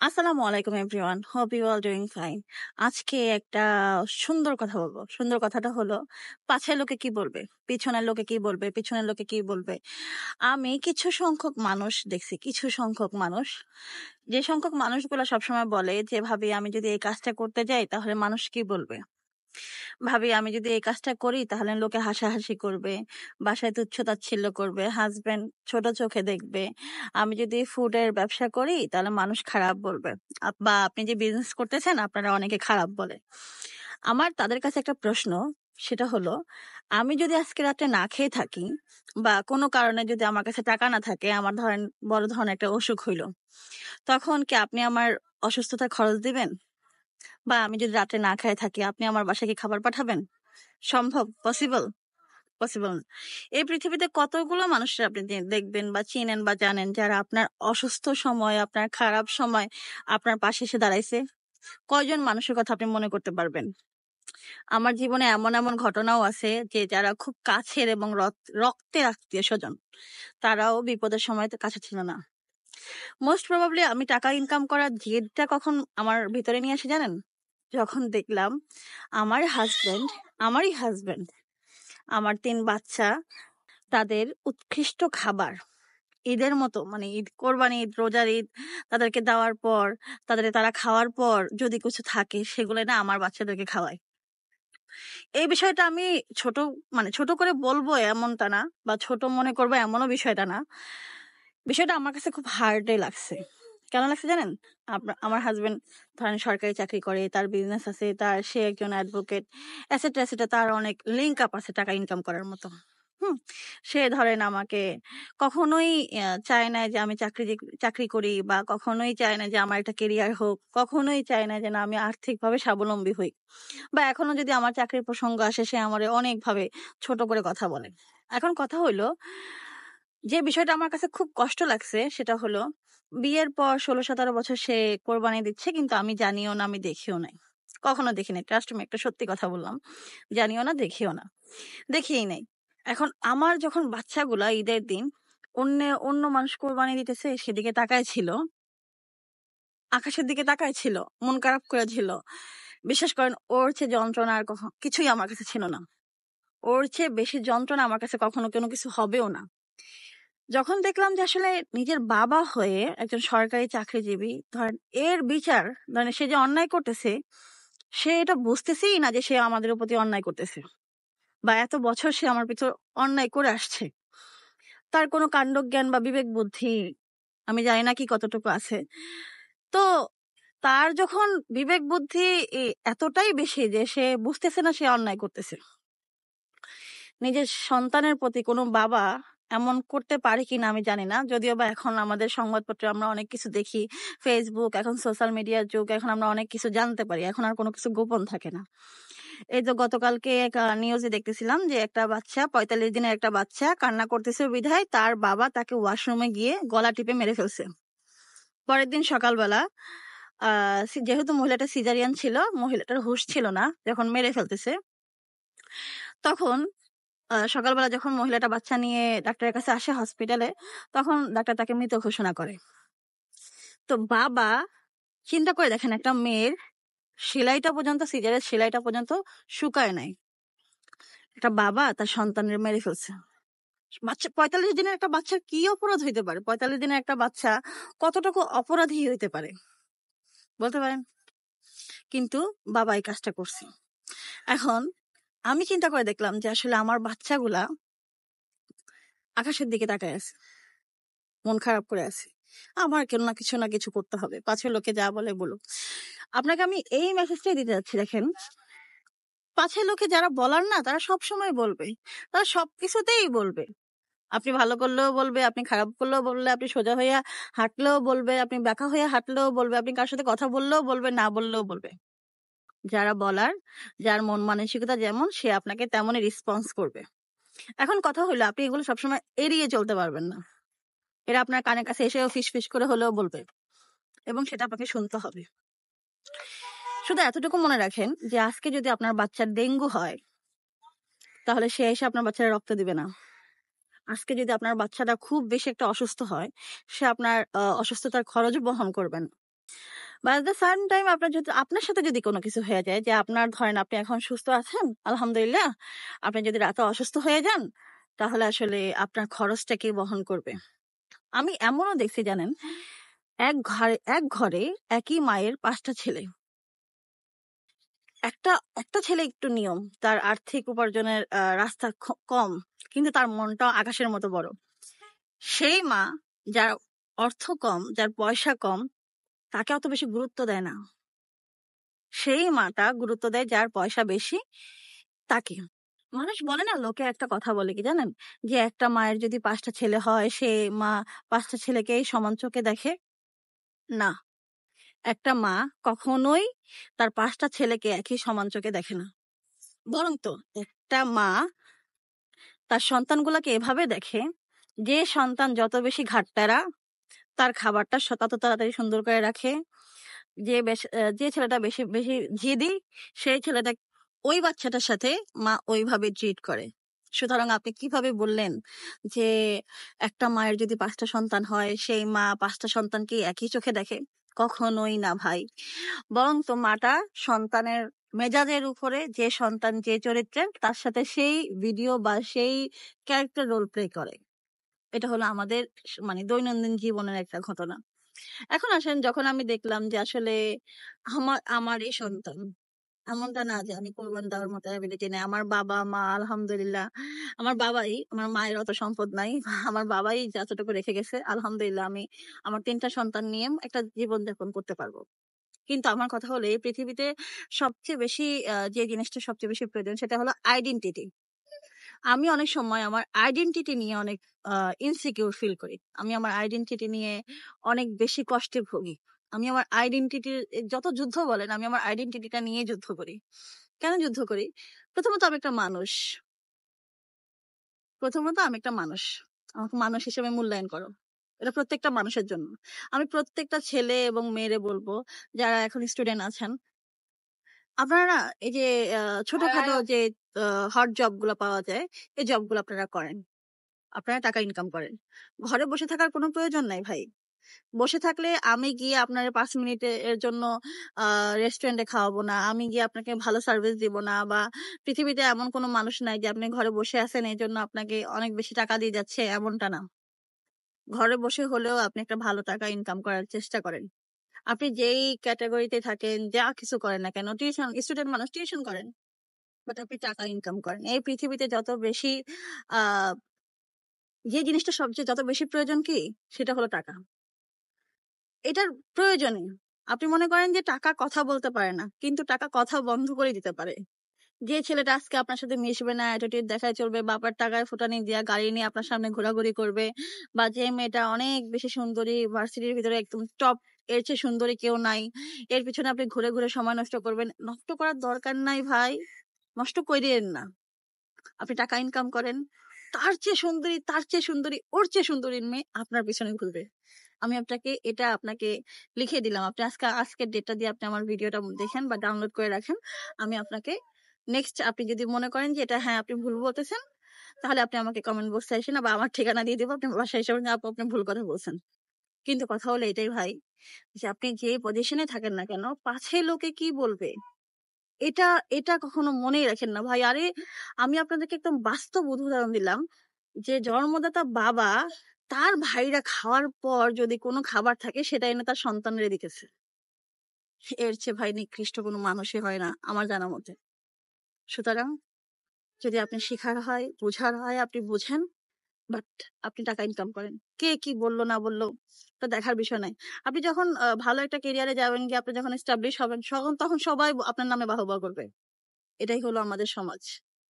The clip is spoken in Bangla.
আসসালামু আলাইকুম everyone. Hope you all doing fine. আজকে একটা সুন্দর কথা বলবো। সুন্দর কথাটা হলো, পাছের লোকে কি বলবে, পিছনের লোকে কি বলবে, পিছনের লোকে কি বলবে। আমি কিছু সংখ্যক মানুষ দেখছি, কিছু সংখ্যক মানুষ, যে সংখ্যক মানুষগুলো সবসময় বলে যে ভাবি আমি যদি এই কাজটা করতে যাই তাহলে মানুষ কি বলবে, ভাবি আমি যদি এই কাজটা করি তাহলে লোকে হাসাহাসি করবে, বাসায় তুচ্ছ-তাচ্ছিল্য করবে, হাসব্যান্ড ছোট চোখে দেখবে। আমি যদি ফুডের ব্যবসা করি তাহলে মানুষ খারাপ বলবে। বা আপনি যে বিজনেস করতেছেন আপনারা অনেকে খারাপ বলে। আমার তাদের কাছে একটা প্রশ্ন, সেটা হলো, আমি যদি আজকে রাতে না খেয়ে থাকি বা কোনো কারণে যদি আমার কাছে টাকা না থাকে, আমার ধরেন বড় ধরনের একটা অসুখ হইলো, তখন কি আপনি আমার অসুস্থতার খরচ দিবেন? বা আমি যদি রাতে না খেয়ে থাকি আপনি আমার বাসায় কি খাবার পাঠাবেন? সম্ভব? পসিবল? পসিবল না। এই পৃথিবীতে কতগুলো মানুষের আপনি দেখবেন বা চিনেন বা জানেন যারা আপনার অসুস্থ সময়, আপনার খারাপ সময় আপনার পাশে এসে দাঁড়াইছে? কয়জন মানুষের কথা আপনি মনে করতে পারবেন? আমার জীবনে এমন এমন ঘটনাও আছে যে যারা খুব কাছের এবং রক্তের আত্মীয় স্বজন, তারাও বিপদের সময় তো কাছে ছিল না। মোস্ট প্রবাবলি আমি টাকা ইনকাম করার জেদটা কখন আমার ভিতরে নিয়ে আসে জানেন? যখন দেখলাম আমার হাজবেন্ড, আমারই হাজবেন্ড, আমার ৩ বাচ্চা, তাদের উৎকৃষ্ট খাবার ঈদের মতো, মানে ঈদ, কোরবানি ঈদ, রোজার ঈদ, তাদেরকে দেওয়ার পর, তারা খাওয়ার পর যদি কিছু থাকে সেগুলো না আমার বাচ্চাদেরকে খাওয়ায়। এই বিষয়টা আমি ছোট, মানে ছোট করে বলবো এমনটা না, বা ছোট মনে করবো এমনও বিষয়টা না। বিষয়টা আমার কাছে খুব হার্ডে লাগছে। কেন লাগছে জানেন? আমার হাজবেন্ড ধরেন সরকারি চাকরি করে, তার বিজনেস আছে, সে একজন অ্যাডভোকেট, এসেট্রা এসেট্রা, তার অনেক লিঙ্ক আপ আছে টাকা ইনকাম করার মতো। সে ধরেন আমাকে কখনোই চায় না যে আমি চাকরি করি, বা কখনোই চায় না যে আমার একটা কেরিয়ার হোক, কখনোই চায় না যে না আমি আর্থিকভাবে স্বাবলম্বী হই। বা এখনো যদি আমার চাকরির প্রসঙ্গ আসে সে আমারে অনেকভাবে ছোট করে কথা বলে। এখন কথা হইলো, যে বিষয়টা আমার কাছে খুব কষ্ট লাগছে সেটা হলো, বিয়ের পর ১৬-১৭ বছর সে কোরবানি দিচ্ছে, কিন্তু আমি জানিও না, আমি দেখিও নাই, কখনো দেখি নাই। ট্রাস্ট মি, একটা সত্যি কথা বললাম, জানিও না, দেখিও না, দেখিই নাই। এখন আমার যখন বাচ্চাগুলা ঈদের দিন অন্য মানুষ কোরবানি দিতেছে, সেদিকে তাকায় ছিল, আকাশের দিকে তাকায় ছিল, মন খারাপ করেছিল। বিশ্বাস করেন, ওর চেয়ে যন্ত্রণা আর কিছুই আমার কাছে ছিল না। ওর চেয়ে বেশি যন্ত্রণা আমার কাছে কখনো কোনো কিছু হবেও না। যখন দেখলাম যে আসলে নিজের বাবা হয়ে একজন সরকারি চাকরিজীবী, ধরেন এর বিচার, ধরেন সে যে অন্যায় করতেছে, সে এটা বুঝতেছেই না যে সে আমাদের প্রতি অন্যায় করতেছে, বা এত বছর সে আমার পিছু অন্যায় করে আসছে। তার কোনো কাণ্ডজ্ঞান বা বিবেক বুদ্ধি আমি জানি না কি কতটুকু আছে। তো তার যখন বিবেক বুদ্ধি এতটাই বেশি যে সে বুঝতেছে না সে অন্যায় করতেছে, নিজের সন্তানের প্রতি কোনো বাবা এমন করতে পারে কিনা আমি জানি না। যদিও বা এখন আমাদের সংবাদপত্রে আমরা অনেক কিছু দেখি, ফেসবুক, এখন সোশ্যাল মিডিয়ার যুগ, এখন আমরা অনেক কিছু জানতে পারি, এখন আর কোনো কিছু গোপন থাকে না। এই তো গতকালকে এক নিউজে দেখতেছিলাম যে একটা বাচ্চা, ৪৫ দিনের একটা বাচ্চা কান্না করতেছে বিধায় তার বাবা তাকে ওয়াশরুমে গিয়ে গলা টিপে মেরে ফেলছে। পরের দিন সকালবেলা যেহেতু মহিলাটা সিজারিয়ান ছিল, মহিলাটার হুঁশ ছিল না যখন মেরে ফেলতেছে, তখন সকালবেলা যখন মহিলাটা বাচ্চা নিয়ে ডাক্তারের কাছে আসে হসপিটালে, তখন ডাক্তার তাকে মৃত ঘোষণা করে। তো বাবা, চিন্তা করে দেখেন, একটা মেয়ের সেলাইটা পর্যন্ত, সিজারের সেলাইটা পর্যন্ত শুকায় নাই, একটা বাবা তার সন্তানের মেরে ফেলছে। বাচ্চা, ৪৫ দিনের একটা বাচ্চার কি অপরাধ হইতে পারে? ৪৫ দিনের একটা বাচ্চা কতটুকু অপরাধী হইতে পারে বলতে পারেন? কিন্তু বাবা এই কাজটা করছে। এখন আমি চিন্তা করে দেখলাম যে আসলে আমার বাচ্চাগুলা আকাশের দিকে তাকায় আছে, মন খারাপ করে আছে, আমার কেন না কিছু করতে হবে, পাশের লোকে যা বলে বলুক। আপনাকে আমি এই মেসেজটাই দিতে যাচ্ছি, দেখেন, পাশের লোকে যারা বলার না তারা সব সময় বলবে, তারা সবকিছুতেই বলবে। আপনি ভালো করলেও বলবে, আপনি খারাপ করলেও বললে, আপনি সোজা হইয়া হাঁটলেও বলবে, আপনি বাঁকা হইয়া হাঁটলেও বলবে, আপনি কার সাথে কথা বললেও বলবে, না বললেও বলবে। যারা বলার, যার মন মানসিকতা যেমন, সে আপনাকে তেমনই রেসপন্স করবে। এখন কথা হলো, আপনি এগুলো সবসময় এড়িয়ে চলতে পারবেন না। এরা আপনার কানের কাছে এসেও ফিস ফিস করে হলেও বলবে, এবং সেটা আপনাকে শুনতে হবে। শুধু এতটুকু মনে রাখেন যে আজকে যদি আপনার বাচ্চার ডেঙ্গু হয়, তাহলে সে এসে আপনার বাচ্চারা রক্ত দিবে না। আজকে যদি আপনার বাচ্চাটা খুব বেশি একটা অসুস্থ হয়, সে আপনার অসুস্থতার খরচ বহন করবেন। বা এট দ্য সেম টাইম আপনার সাথে যদি কোনো কিছু হয়ে যায়, যে আপনার ধরেন আপনি এখন সুস্থ আছেন আলহামদুলিল্লাহ, আপনি যদি রাতে অসুস্থ হয়ে যান, তাহলে আসলে আপনার খরচটা কে বহন করবে? আমি এমনও দেখছি জানেন, এক ঘরে একই মায়ের 5টা ছেলে। একটা একটা ছেলে একটু নিয়ম, তার আর্থিক উপার্জনের রাস্তা কম, কিন্তু তার মনটা আকাশের মতো বড়। সেই মা, যার অর্থ কম, যার পয়সা কম, তাকে অত বেশি গুরুত্ব দেয় না। সেই মাটা গুরুত্ব দেয় যার পয়সা বেশি, তাকে। মানুষ বলে না, লোকে একটা কথা বলে কি জানেন, যে একটা মায়ের যদি 5টা ছেলে হয়, সে মা 5টা ছেলেকেই সমান চোখে দেখে। না, একটা মা কখনোই তার 5টা ছেলেকে একই সমান চোখে দেখে না। বরং তো একটা মা তার সন্তানগুলোকে এভাবে দেখে, যে সন্তান যত বেশি ঘাটতেরা, তার খাবারটা তত তাড়াতাড়ি সুন্দর করে রাখে। যে ছেলেটা বেশি বেশি জিদি, সেই ছেলেটা ওই বাচ্চাটার সাথে মা ওইভাবে ট্রিট করে। সুতরাং আপনি কিভাবে বললেন যে একটা মায়ের যদি 5টা সন্তান হয়, সেই মা 5টা সন্তানকে একই চোখে দেখে? কখনোই না ভাই। বরং তো মাটা সন্তানের মেজাজের উপরে, যে সন্তান যে চরিত্রের, তার সাথে সেই ভিডিও বা সেই ক্যারেক্টার রোল প্লে করে। এটা হলো আমাদের মানে দৈনন্দিন জীবনের একটা ঘটনা। এখন আসেন, যখন আমি দেখলাম যে আসলে আমারই সন্তান, এমনটা না যে আমি কোরবান দেওয়ার মতো অ্যাবিলিটি নেই। আমার বাবা মা আলহামদুলিল্লাহ, আমার মায়ের অত সম্পদ নাই, আমার বাবাই যতটুকু রেখে গেছে আলহামদুলিল্লাহ, আমি আমার 3টা সন্তান নিয়ে একটা জীবন যাপন করতে পারবো। কিন্তু আমার কথা হলো, এই পৃথিবীতে সবচেয়ে বেশি যে জিনিসটা সবচেয়ে বেশি প্রয়োজন, সেটা হলো আইডেন্টিটি। আমি অনেক সময় আমার আইডেন্টিটি নিয়ে অনেক ইনসিকিউর ফিল করি। আমি আমার আইডেন্টিটি নিয়ে অনেক বেশি কষ্টে ভুগি। আমি আমার আইডেন্টিটির যত যুদ্ধ বলেন, আমি আমার আইডেন্টিটিটা নিয়ে যুদ্ধ করি। কেন যুদ্ধ করি? প্রথমত আমি একটা মানুষ। আমাকে মানুষ হিসেবে মূল্যায়ন করো। এটা প্রত্যেকটা মানুষের জন্য। আমি প্রত্যেকটা ছেলে এবং মেয়েরে বলবো, যারা এখন স্টুডেন্ট আছেন, আপনারা না এই যে ছোটখাটো যে হট জব গুলো পাওয়া যায়, এই জব গুলো আপনারা করেন। আপনারা টাকা ইনকাম করেন। ঘরে বসে থাকার কোনো প্রয়োজন নাই ভাই। বসে থাকলে আমি গিয়ে আপনার 5 মিনিটের জন্য রেস্টুরেন্টে খাওয়াবো না, আমি গিয়ে আপনাকে ভালো সার্ভিস দিব না, বা পৃথিবীতে এমন কোনো মানুষ নাই যে আপনি ঘরে বসে আছেন এই জন্য আপনাকে অনেক বেশি টাকা দিয়ে যাচ্ছে, এমনটা না। ঘরে বসে হলেও আপনি একটা ভালো টাকা ইনকাম করার চেষ্টা করেন। আপনি যেই ক্যাটাগরিতে থাকেন, যা কিছু করেন না কেন, স্টুডেন্ট মানুষ টিউশন করেন, বাট আপনি টাকা ইনকাম করেন। এই পৃথিবীতে যত বেশি আহ যে জিনিসটা সবচেয়ে যত বেশি প্রয়োজন, কি সেটা হলো টাকা। এটার প্রয়োজনে আপনি মনে করেন যে টাকা কথা বলতে পারে না, কিন্তু টাকা কথা বন্ধ করে দিতে পারে। যে ছেলেটা আজকে আপনার সাথে মিশবে না, অ্যাটিটিউড দেখায় চলবে, বাবার টাকায় ফুটানি দিয়া গাড়ি নিয়ে আপনার সামনে ঘোরাঘুরি করবে, বা যে মেয়েটা অনেক বেশি সুন্দরী, ভার্সিটির ভিতরে একদম টপ, এর চেয়ে সুন্দরী কেউ নাই, এর পিছনে আপনি ঘুরে ঘুরে সময় নষ্ট করবেন, নষ্ট করার দরকার নাই ভাই, নষ্ট করিয়েন না। আপনি টাকা ইনকাম করেন, তার চেয়ে সুন্দরী, ওর চেয়ে সুন্দরী মেয়ে আপনার পিছনে ঘুরবে। আমি আপনাকে লিখে দিলাম। আপনি আজকের ডেটটা দিয়ে আপনি আমার ভিডিওটা দেখেন বা ডাউনলোড করে রাখেন। আমি আপনাকে নেক্সট, আপনি যদি মনে করেন যে এটা হ্যাঁ আপনি ভুল বলতেছেন, তাহলে আপনি আমাকে কমেন্ট বক্সে এসে না, বা আমার ঠিকানা দিয়ে দেবো, আপনি বাসায় এসে বলবেন, আপু আপনি ভুল কথা বলছেন। কিন্তু কথা হলো এটাই ভাই, যে আপনি যে পজিশনে থাকেন না কেন, পাছে লোকে কি বলবে, এটা এটা কখনো মনেই রাখেন না ভাই। আরে আমি আপনাদেরকে একদম বাস্তব উদাহরণ দিলাম, যে জন্মদাতা বাবা তার ভাইরা খাওয়ার পর যদি কোনো খাবার থাকে, সেটা এনে তার সন্তানরে দিতেছে। এর চেয়ে ভাই নিকৃষ্ট কোনো মানুষই হয় না আমার জানা মতে। সুতরাং যদি আপনি শেখার হয়, বোঝার হয়, আপনি বুঝেন, বাট আপনি টাকা ইনকাম করেন। কে কি বললো না বললো তা দেখার বিষয় নাই। আপনি যখন ভালো একটা কেরিয়ারে যাবেন, গিয়ে আপনি যখন এস্টাবলিশ হবেন, তখন সবাই আপনার নামে বাহবা করবে। এটাই হলো আমাদের সমাজ।